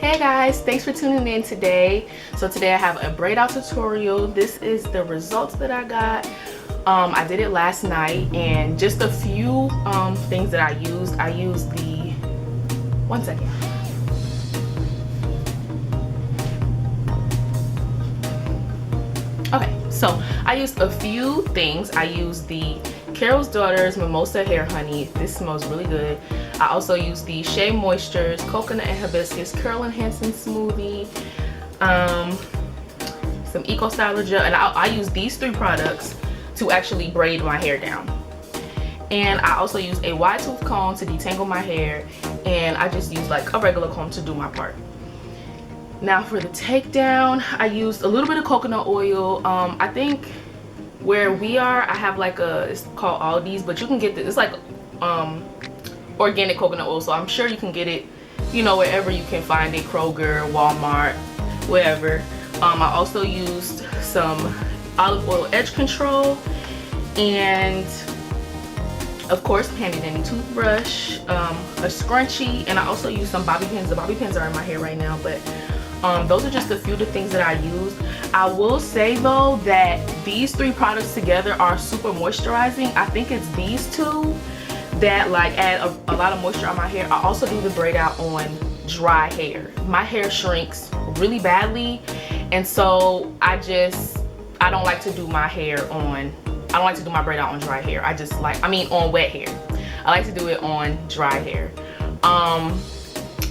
Hey guys, thanks for tuning in today. So today I have a braid out tutorial. This is the results that I got. I did it last night, and just a few things that I used. I used the, one second. Okay, so I used a few things. I used the Daughter Mimosa hair honey. This smells really good. I also used the Shea Moistures coconut and hibiscus curl enhancing smoothie, some eco styler gel, and I use these three products to actually braid my hair down. And I also used a wide tooth comb to detangle my hair, and I just used like a regular comb to do my part. Now for the takedown, I used a little bit of coconut oil. I think where we are, I have like it's called Aldi's, but you can get this, it's like organic coconut oil, so I'm sure you can get it, you know, wherever you can find it, Kroger, Walmart, wherever. I also used some olive oil edge control, and of course handy dandy toothbrush, a scrunchie, and I also used some bobby pins. The bobby pins are in my hair right now, but those are just a few of the things that I used. I will say though that these three products together are super moisturizing. I think it's these two that like add a lot of moisture on my hair. I also do the braid out on dry hair. My hair shrinks really badly, and so I don't like to do my hair on, I don't like to do my braid out on dry hair. I just like, on wet hair. I like to do it on dry hair.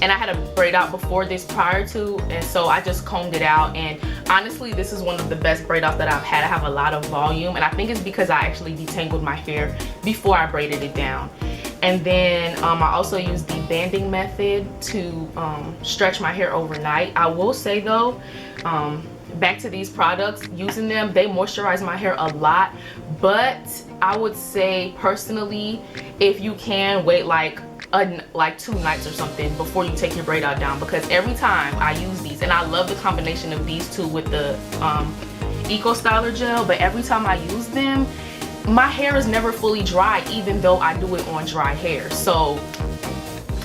And I had a braid out before this prior to, and so I just combed it out, and honestly this is one of the best braid outs that I've had. I have a lot of volume, and I think it's because I actually detangled my hair before I braided it down. And then I also used the banding method to stretch my hair overnight. I will say though, back to these products, using them, they moisturize my hair a lot, but I would say personally, if you can, wait like 2 nights or something before you take your braid out down, because every time I use these, and I love the combination of these two with the eco styler gel, but every time I use them, my hair is never fully dry, even though I do it on dry hair. So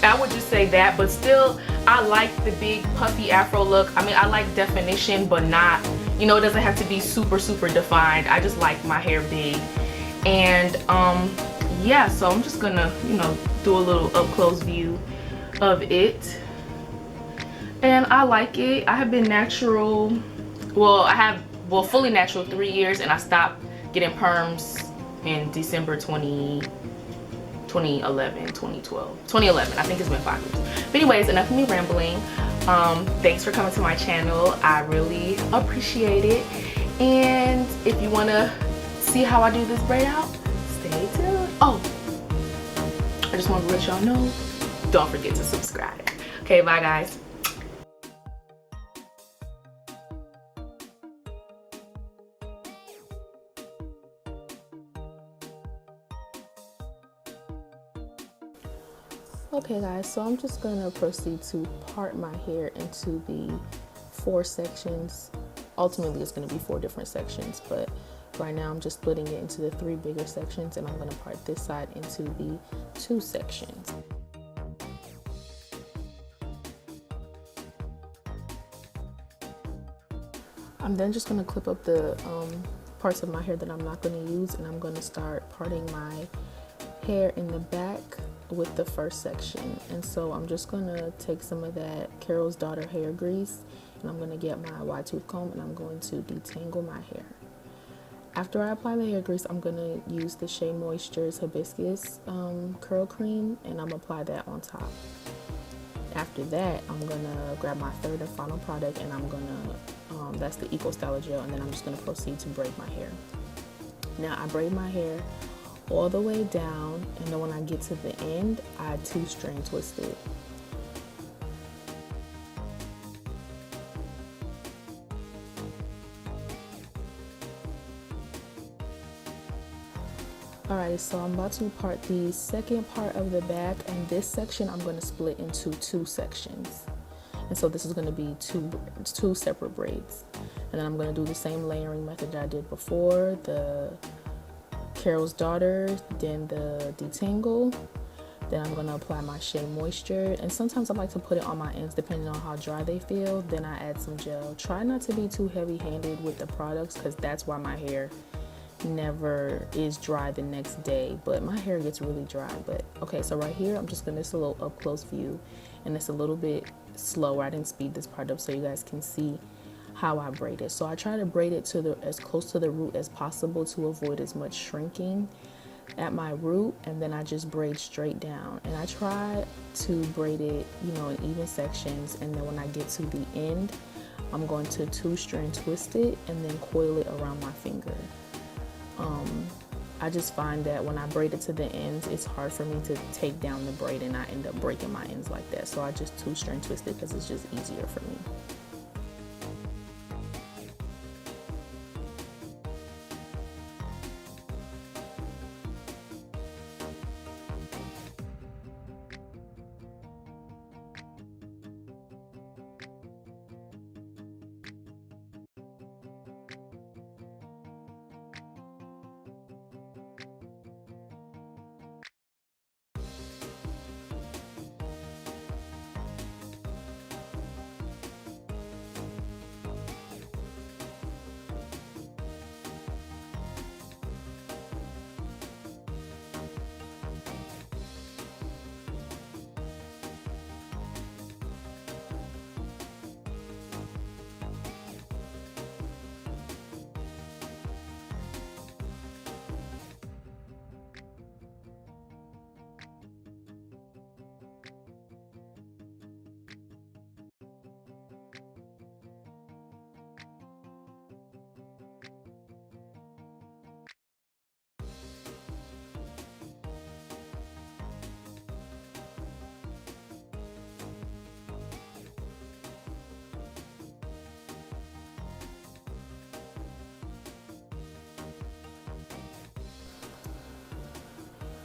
I would just say that, but still I like the big puffy afro look. I like definition, but not, you know, it doesn't have to be super defined. I just like my hair big. And yeah, so I'm just gonna, you know, do a little up close view of it, and I like it. I have been natural, fully natural 3 years, and I stopped getting perms in December 2011. I think it's been 5 years. But anyways, enough of me rambling. Thanks for coming to my channel. I really appreciate it, and if you want to see how I do this braid out, stay tuned. Oh, I just want to let y'all know, don't forget to subscribe. Okay, bye guys. Okay guys, so I'm just gonna proceed to part my hair into the 4 sections. Ultimately it's gonna be 4 different sections, but right now I'm just splitting it into the 3 bigger sections, and I'm gonna part this side into the 2 sections. I'm then just gonna clip up the parts of my hair that I'm not gonna use, and I'm gonna start parting my hair in the back with the first section. And so I'm just gonna take some of that Carol's Daughter hair grease, and I'm gonna get my wide tooth comb, and I'm going to detangle my hair. After I apply the hair grease, I'm gonna use the Shea Moistures hibiscus curl cream, and I'm gonna apply that on top. After that, I'm gonna grab my third and final product, and I'm gonna that's the eco styler gel, and then I'm just gonna proceed to braid my hair. Now I braid my hair all the way down, and then when I get to the end, I 2-strand twist it. Alright, so I'm about to part the second part of the back, and this section I'm going to split into 2 sections. And so this is going to be two separate braids. And then I'm going to do the same layering method that I did before, the Carol's Daughter, then the detangle, Then I'm gonna apply my Shea Moisture, and sometimes I like to put it on my ends depending on how dry they feel. Then I add some gel. Try not to be too heavy-handed with the products, because that's why my hair never is dry the next day, but my hair gets really dry. But okay, so right here I'm just gonna, it's a little up close view and it's a little bit slower. I didn't speed this part up so you guys can see how I braid it. So I try to braid it to the as close to the root as possible to avoid as much shrinking at my root, and then I just braid straight down, and I try to braid it, you know, in even sections. And then when I get to the end, I'm going to 2-strand twist it and then coil it around my finger. I just find that when I braid it to the ends, it's hard for me to take down the braid and I end up breaking my ends like that. So I just 2-strand twist it because it's just easier for me.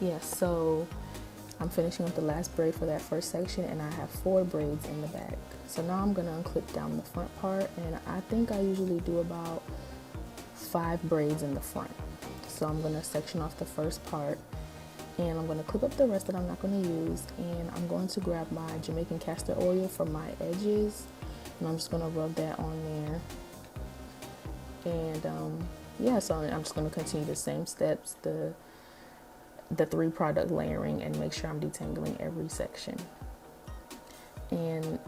Yeah, so I'm finishing up the last braid for that first section, and I have 4 braids in the back. So now I'm gonna unclip down the front part, and I think I usually do about 5 braids in the front. So I'm gonna section off the first part, and I'm gonna clip up the rest that I'm not gonna use, and I'm going to grab my Jamaican castor oil for my edges, and I'm just gonna rub that on there. And yeah, so I'm just gonna continue the same steps, the 3 product layering, and make sure I'm detangling every section. And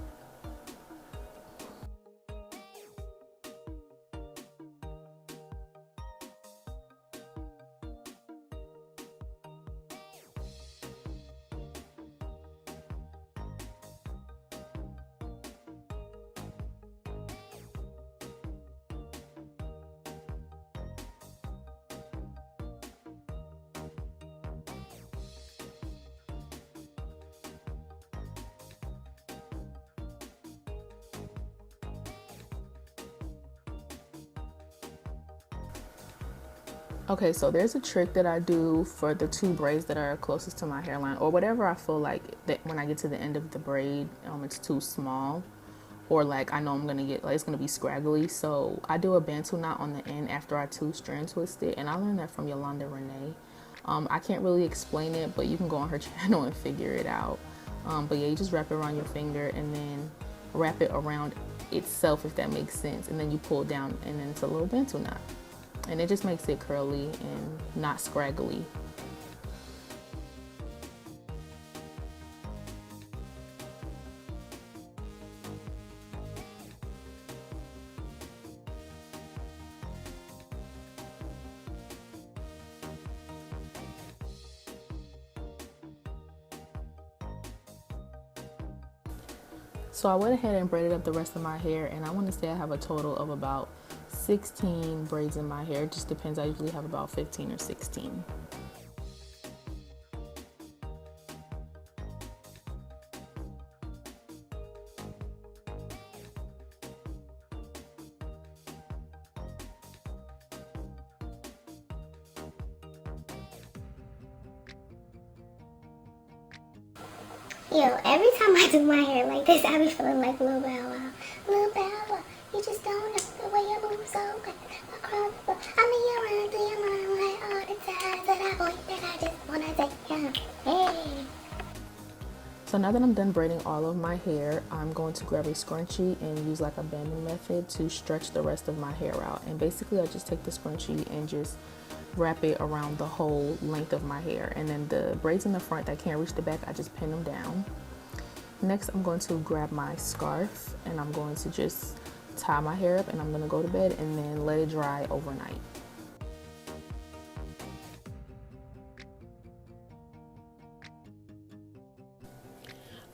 okay, so there's a trick that I do for the 2 braids that are closest to my hairline, or whatever I feel like that when I get to the end of the braid, it's too small, or like I know I'm gonna get, like, it's gonna be scraggly. So I do a bantu knot on the end after I 2-strand twist it, and I learned that from Yolanda Renee. I can't really explain it, but you can go on her channel and figure it out. But yeah, you just wrap it around your finger and then wrap it around itself, if that makes sense, and then you pull down, and then it's a little bantu knot. And it just makes it curly and not scraggly. So I went ahead and braided up the rest of my hair, and I want to say I have a total of about 16 braids in my hair. It just depends. I usually have about 15 or 16. Yo, every time I do my hair like this, I be feeling like Lil Bow Wow. Lil Bow Wow, you just don't know the way you move so good. I mean, you're around, do you mind like all the times that I point that I just wanna take you. Hey. So now that I'm done braiding all of my hair, I'm going to grab a scrunchie and use like a banding method to stretch the rest of my hair out. And basically I just take the scrunchie and just wrap it around the whole length of my hair. And then the braids in the front that can't reach the back, I just pin them down. Next, I'm going to grab my scarf and I'm going to just tie my hair up, and I'm going to go to bed and then let it dry overnight.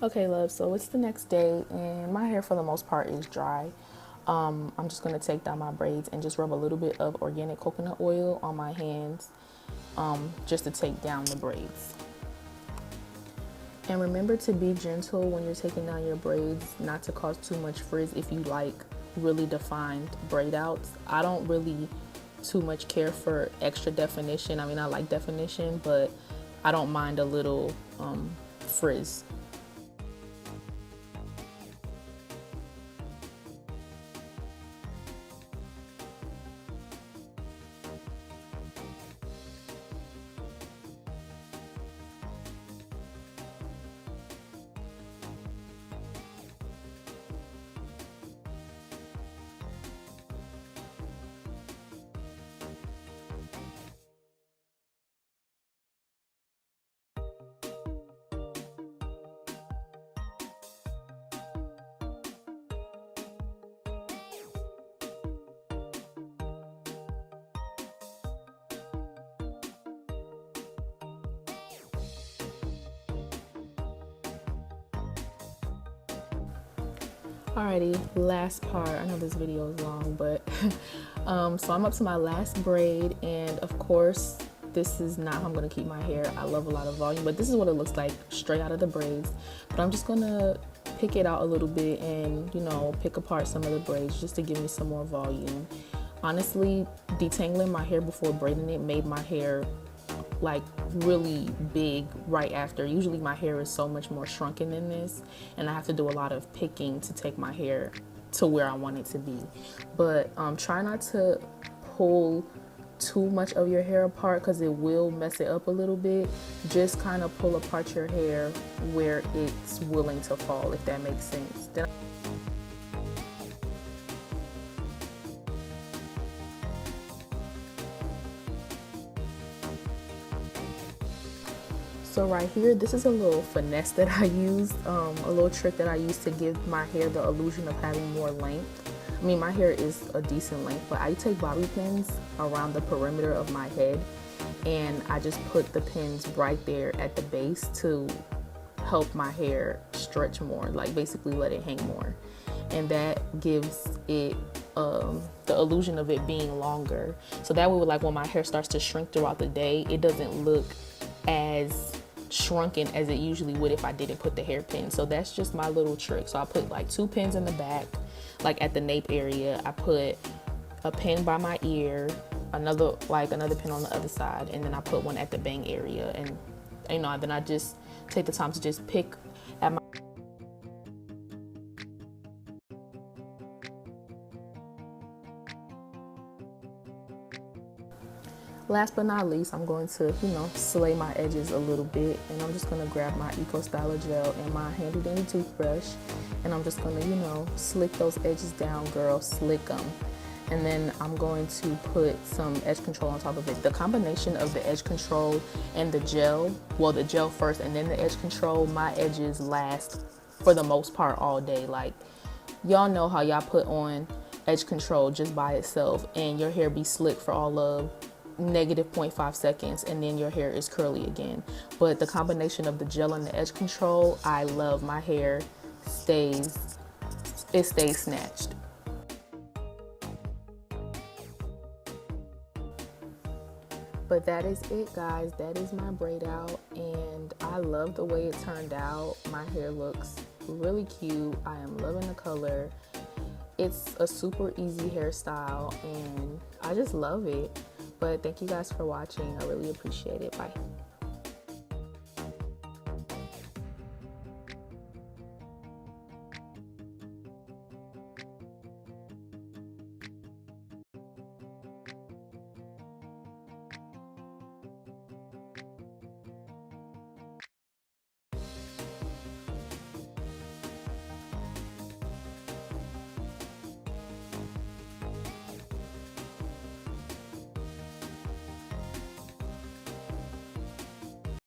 Okay, love, so it's the next day and my hair for the most part is dry. I'm just going to take down my braids and just rub a little bit of organic coconut oil on my hands just to take down the braids. And remember to be gentle when you're taking down your braids, not to cause too much frizz if you like really defined braid outs. I don't really too much care for extra definition. I mean, I like definition, but I don't mind a little frizz. Alrighty, last part. I know this video is long, but so I'm up to my last braid, and of course this is not how I'm going to keep my hair. I love a lot of volume, but this is what it looks like straight out of the braids. But I'm just going to pick it out a little bit and, you know, pick apart some of the braids just to give me some more volume. Honestly, detangling my hair before braiding it made my hair like really big right after. Usually my hair is so much more shrunken than this, and I have to do a lot of picking to take my hair to where I want it to be. But try not to pull too much of your hair apart because it will mess it up a little bit. Just kind of pull apart your hair where it's willing to fall, if that makes sense. So right here, this is a little finesse that I used, a little trick that I used to give my hair the illusion of having more length. I mean, my hair is a decent length, but I take bobby pins around the perimeter of my head, and I just put the pins right there at the base to help my hair stretch more, like basically let it hang more. And that gives it the illusion of it being longer. So that way, like when my hair starts to shrink throughout the day, it doesn't look as shrunken as it usually would if I didn't put the hairpin. So that's just my little trick. So I put like 2 pins in the back, like at the nape area. I put a pin by my ear, another pin on the other side, and then I put one at the bang area. And you know, then I just take the time to just pick at my Last but not least, I'm going to, you know, slay my edges a little bit, and I'm just going to grab my Eco Styler gel and my handy dandy toothbrush, and I'm just going to, you know, slick those edges down, girl, slick them. And then I'm going to put some edge control on top of it. The combination of the edge control and the gel, well, the gel first and then the edge control, my edges last for the most part all day. Like, y'all know how y'all put on edge control just by itself and your hair be slick for all of -0.5 seconds, and then your hair is curly again. But the combination of the gel and the edge control, I love. My hair stays snatched. But that is it, guys. That is my braid out, and I love the way it turned out. My hair looks really cute. I am loving the color. It's a super easy hairstyle, and I just love it. But thank you guys for watching. I really appreciate it. Bye.